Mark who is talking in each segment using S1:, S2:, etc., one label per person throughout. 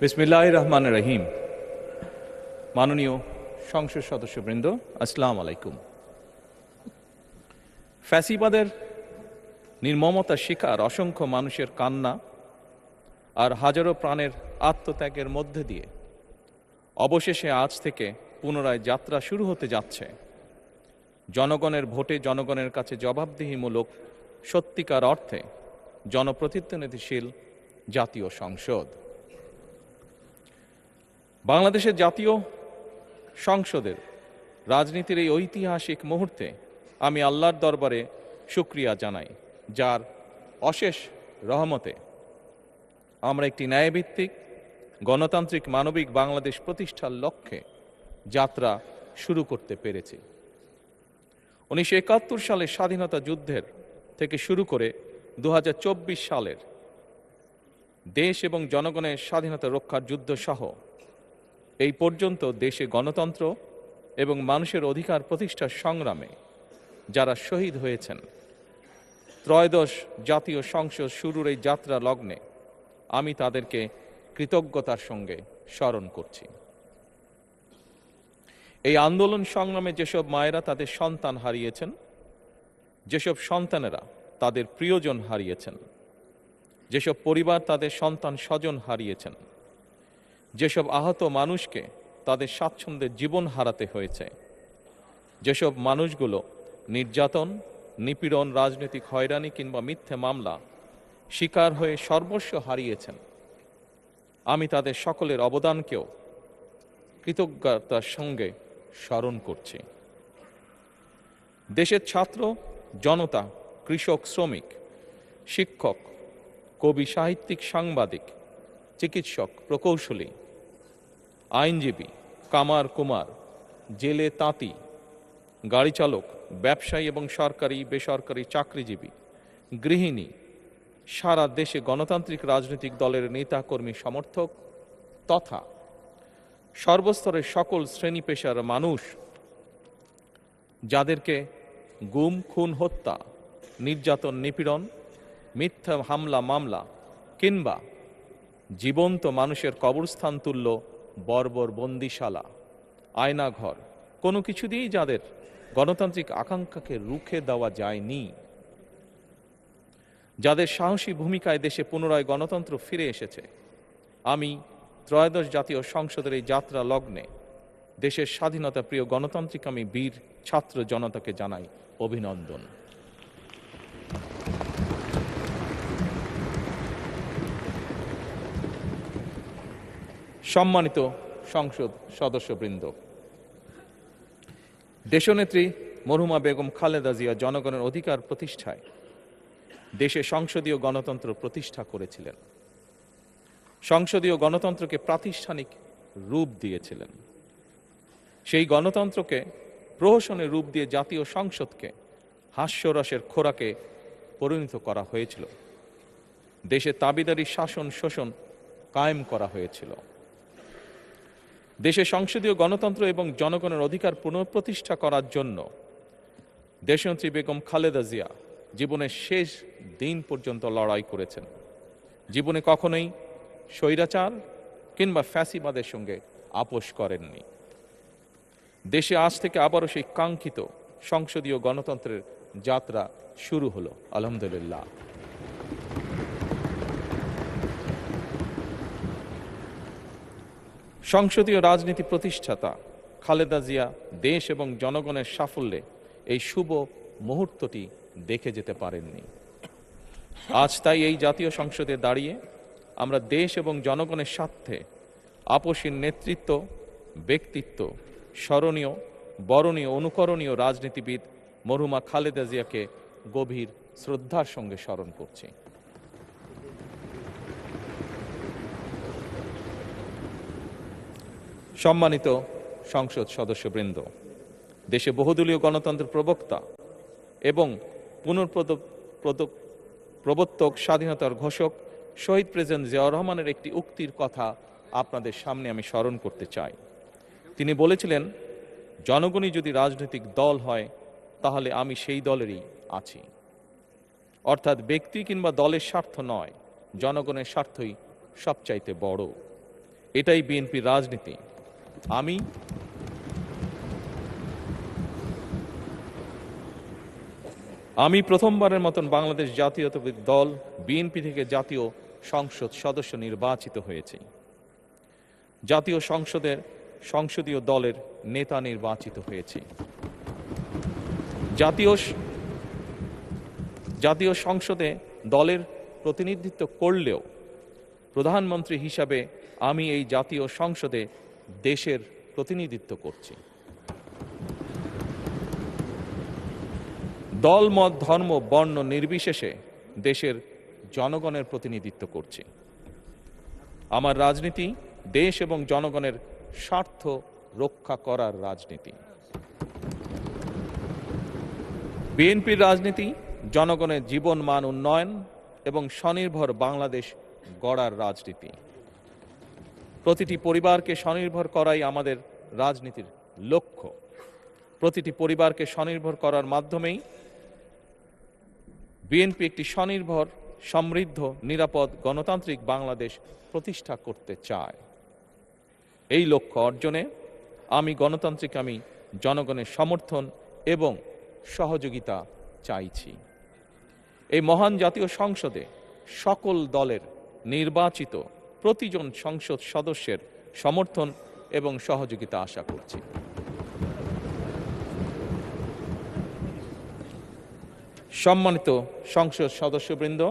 S1: বিসমিল্লাহির রহমানির রহিম। মাননীয় সংসদ সদস্যবৃন্দ, আসসালামু আলাইকুম। ফ্যাসিবাদের নির্মমতার শিকার অসংখ্য মানুষের কান্না আর হাজারো প্রাণের আত্মত্যাগের মধ্যে দিয়ে অবশেষে আজ থেকে পুনরায় যাত্রা শুরু হতে যাচ্ছে জনগণের ভোটে জনগণের কাছে জবাবদিহিমূলক সত্যিকার অর্থে জনপ্রতিনিধিশীল জাতীয় সংসদ। বাংলাদেশের জাতীয় সংসদের রাজনীতির এই ঐতিহাসিক মুহূর্তে আমি আল্লাহর দরবারে শুকরিয়া জানাই, যার অশেষ রহমতে আমরা একটি ন্যায়ভিত্তিক গণতান্ত্রিক মানবিক বাংলাদেশ প্রতিষ্ঠার লক্ষ্যে যাত্রা শুরু করতে পেরেছি। 1971 সালের স্বাধীনতা যুদ্ধের থেকে শুরু করে 2024 সালের দেশ এবং জনগণের স্বাধীনতা রক্ষার যুদ্ধ সহ এই পর্যন্ত দেশে গণতন্ত্র এবং মানুষের অধিকার প্রতিষ্ঠার সংগ্রামে যারা শহীদ হয়েছেন, ত্রয়োদশ জাতীয় সংসদ শুরুর এই যাত্রা লগ্নে আমি তাদেরকে কৃতজ্ঞতার সঙ্গে স্মরণ করছি। এই আন্দোলন সংগ্রামে যেসব মায়েরা তাদের সন্তান হারিয়েছেন, যেসব সন্তানেরা তাদের প্রিয়জন হারিয়েছেন, যেসব পরিবার তাদের সন্তান স্বজন হারিয়েছেন, যেসব আহত মানুষকে তাদের স্বাচ্ছন্দ্যের জীবন হারাতে হয়েছে, যেসব মানুষগুলো নির্যাতন, নিপীড়ন, রাজনৈতিক হয়রানি কিংবা মিথ্যে মামলা শিকার হয়ে সর্বস্ব হারিয়েছেন, আমি তাদের সকলের অবদানকেও কৃতজ্ঞতার সঙ্গে স্মরণ করছি। দেশের ছাত্র জনতা, কৃষক, শ্রমিক, শিক্ষক, কবি, সাহিত্যিক, সাংবাদিক, চিকিৎসক, প্রকৌশলী, আইনজীবী, কামার কুমার, জেলে তাঁতি, গাড়ি চালক, ব্যবসায়ী এবং সরকারি বেসরকারি চাকরিজীবী, গৃহিণী, সারা দেশে গণতান্ত্রিক রাজনৈতিক দলের নেতা কর্মী সমর্থক তথা সর্বস্তরের সকল শ্রেণী পেশার মানুষ যাদেরকে গুম, খুন, হত্যা, নির্যাতন, নিপীড়ন, মিথ্যা হামলা মামলা কিংবা জীবন্ত মানুষের কবরস্থান তুল্য বর্বর বন্দিশালা, আয়নাঘর, কোনো কিছু দিয়েই যাদের গণতান্ত্রিক আকাঙ্ক্ষাকে রুখে দেওয়া যায়নি, যাদের সাহসী ভূমিকায় দেশে পুনরায় গণতন্ত্র ফিরে এসেছে, আমি ত্রয়োদশ জাতীয় সংসদের এই যাত্রা লগ্নে দেশের স্বাধীনতা প্রিয় গণতান্ত্রিক আমি বীর ছাত্র জনতাকে জানাই অভিনন্দন। সম্মানিত সংসদ সদস্যবৃন্দ, দেশনেত্রী মরহুমা বেগম খালেদা জিয়া জনগণের অধিকার প্রতিষ্ঠায় দেশে সংসদীয় গণতন্ত্র প্রতিষ্ঠা করেছিলেন, সংসদীয় গণতন্ত্রকে প্রাতিষ্ঠানিক রূপ দিয়েছিলেন। সেই গণতন্ত্রকে প্রহসনের রূপ দিয়ে জাতীয় সংসদকে হাস্যরসের খোরাকে পরিণত করা হয়েছিল। দেশে তাবিদারি শাসন শোষণ কায়েম করা হয়েছিল। দেশে সংসদীয় গণতন্ত্র এবং জনগণের অধিকার পুনঃপ্রতিষ্ঠা করার জন্য দেশনেত্রী বেগম খালেদা জিয়া জীবনের শেষ দিন পর্যন্ত লড়াই করেছেন। জীবনে কখনোই স্বৈরাচার কিংবা ফ্যাসিবাদের সঙ্গে আপোষ করেননি। দেশে আজ থেকে আবারও সেই কাঙ্ক্ষিত সংসদীয় গণতন্ত্রের যাত্রা শুরু হলো, আলহামদুলিল্লাহ। সংসদীয় রাজনীতি প্রতিষ্ঠাতা খালেদা জিয়া দেশ এবং জনগণের সাফল্যে এই শুভ মুহূর্তটি দেখে যেতে পারেননি। আজ তাই এই জাতীয় সংসদে দাঁড়িয়ে আমরা দেশ এবং জনগণের স্বার্থে আপসীর নেতৃত্ব, ব্যক্তিত্ব, স্মরণীয়, বরণীয়, অনুকরণীয় রাজনীতিবিদ মরহুমা খালেদা জিয়াকে গভীর শ্রদ্ধার সঙ্গে স্মরণ করছি। সম্মানিত সংসদ সদস্যবৃন্দ, দেশে বহুদলীয় গণতন্ত্রের প্রবক্তা এবং প্রবর্তক, স্বাধীনতার ঘোষক শহীদ প্রেসিডেন্ট জিয়াউর রহমানের একটি উক্তির কথা আপনাদের সামনে আমি স্মরণ করতে চাই। তিনি বলেছিলেন, জনগণই যদি রাজনৈতিক দল হয় তাহলে আমি সেই দলেরই আছি। অর্থাৎ ব্যক্তি কিংবা দলের স্বার্থ নয়, জনগণের স্বার্থই সবচাইতে বড়। এটাই বিএনপির রাজনীতি। আমি প্রথমবারের মতন বাংলাদেশ জাতীয়তাবাদী দল বিএনপি থেকে জাতীয় সংসদ সদস্য নির্বাচিত হয়েছি। জাতীয় সংসদের সংসদীয় দলের নেতা নির্বাচিত হয়েছি। জাতীয় সংসদে দলের প্রতিনিধিত্ব করলেও প্রধানমন্ত্রী হিসাবে আমি এই জাতীয় সংসদে দেশের প্রতিনিধিত্ব করছি। দল, মত, ধর্ম, বর্ণ নির্বিশেষে দেশের জনগণের প্রতিনিধিত্ব করছি। আমার রাজনীতি দেশ এবং জনগণের স্বার্থ রক্ষা করার রাজনীতি। বিএনপির রাজনীতি জনগণের জীবন মান উন্নয়ন এবং স্বনির্ভর বাংলাদেশ গড়ার রাজনীতি। প্রতিটি পরিবারকে স্বনির্ভর করাই আমাদের রাজনীতির লক্ষ্য। প্রতিটি পরিবারকে স্বনির্ভর করার মাধ্যমেই বিএনপি একটি স্বনির্ভর, সমৃদ্ধ, নিরাপদ, গণতান্ত্রিক বাংলাদেশ প্রতিষ্ঠা করতে চায়। এই লক্ষ্য অর্জনে আমি জনগণের সমর্থন এবং সহযোগিতা চাইছি। এই মহান জাতীয় সংসদে সকল দলের নির্বাচিত প্রতিজন সংসদ সদস্যের সমর্থন এবং সহযোগিতা আশা করছি। সম্মানিত সংসদ সদস্যবৃন্দ,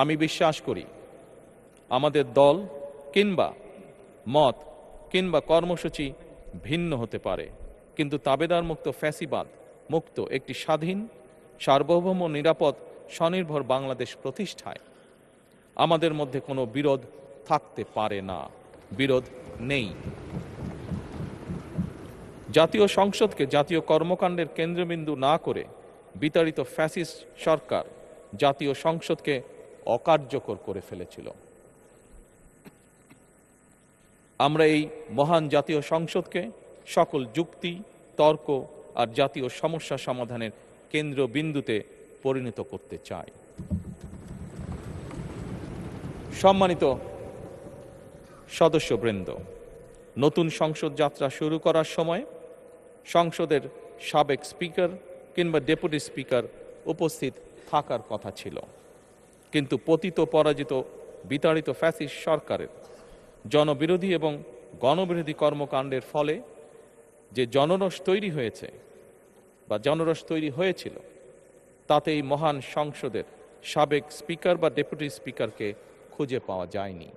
S1: আমি বিশ্বাস করি আমাদের দল কিংবা মত কিংবা কর্মসূচি ভিন্ন হতে পারে, কিন্তু তাবেদার মুক্ত, ফ্যাসিবাদ মুক্ত একটি স্বাধীন, সার্বভৌম, নিরাপদ, স্বনির্ভর বাংলাদেশ প্রতিষ্ঠায় আমাদের মধ্যে কোনো বিরোধ থাকতে পারে না, বিরোধ নেই। জাতীয় সংসদকে জাতীয় কর্মকাণ্ডের কেন্দ্রবিন্দু না করে বিতাড়িত ফ্যাসিস্ট সরকার জাতীয় সংসদকে অকার্যকর করে ফেলেছিল। আমরা এই মহান জাতীয় সংসদকে সকল যুক্তি, তর্ক আর জাতীয় সমস্যা সমাধানের কেন্দ্রবিন্দুতে পরিণত করতে চাই। সম্মানিত সদস্যবৃন্দ, নতুন সংসদ যাত্রা শুরু করার সময় সংসদের সাবেক স্পিকার কিংবা ডেপুটি স্পিকার উপস্থিত থাকার কথা ছিল, কিন্তু পতিত, পরাজিত, বিতাড়িত ফ্যাসিস্ট সরকারের জনবিরোধী এবং গণবিরোধী কর্মকাণ্ডের ফলে যে জনরোষ তৈরি হয়েছিল তাতে এই মহান সংসদের সাবেক স্পিকার বা ডেপুটি স্পিকারকে খুঁজে পাওয়া যায়নি।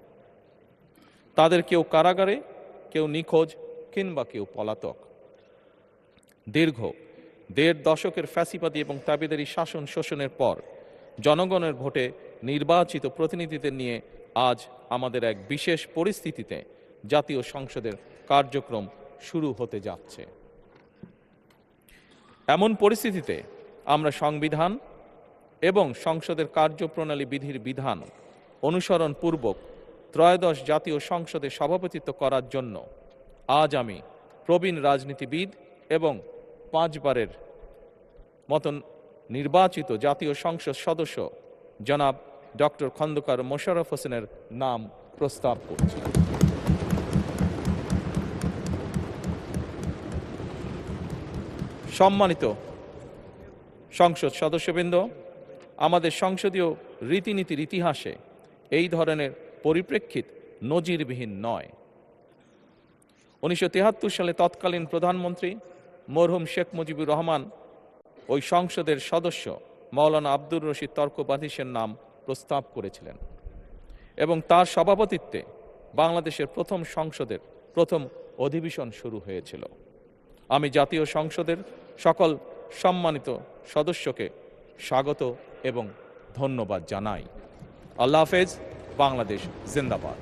S1: তাদের কেউ কারাগারে, কেউ নিখোঁজ কিংবা কেউ পলাতক। দীর্ঘ ১.৫ দশকের ফ্যাসিবাদী এবং তাবেদারি শাসন শোষণের পর জনগণের ভোটে নির্বাচিত প্রতিনিধিদের নিয়ে আজ আমাদের এক বিশেষ পরিস্থিতিতে জাতীয় সংসদের কার্যক্রম শুরু হতে যাচ্ছে। এমন পরিস্থিতিতে আমরা সংবিধান এবং সংসদের কার্যপ্রণালী বিধির বিধান অনুসরণ পূর্বক ত্রয়োদশ জাতীয় সংসদে সভাপতিত্ব করার জন্য আজ আমি প্রবীণ রাজনীতিবিদ এবং 5 বারের মতন নির্বাচিত জাতীয় সংসদ সদস্য জনাব ডক্টর খন্দকার মোশাররফ হোসেনের নাম প্রস্তাব করছি। সম্মানিত সংসদ সদস্যবৃন্দ, আমাদের সংসদীয় রীতিনীতির ইতিহাসে এই ধরনের পরিপ্রেক্ষিত নজিরবিহীন নয়। 1973 সালে তৎকালীন প্রধানমন্ত্রী মরহুম শেখ মুজিবুর রহমান ওই সংসদের সদস্য মাওলানা আব্দুর রশিদ তর্কবাধীশের নাম প্রস্তাব করেছিলেন এবং তার সভাপতিত্বে বাংলাদেশের প্রথম সংসদের প্রথম অধিবেশন শুরু হয়েছিল। আমি জাতীয় সংসদের সকল সম্মানিত সদস্যকে স্বাগত এবং ধন্যবাদ জানাই। আল্লাহ হাফেজ। বাংলাদেশ জিন্দাবাদ।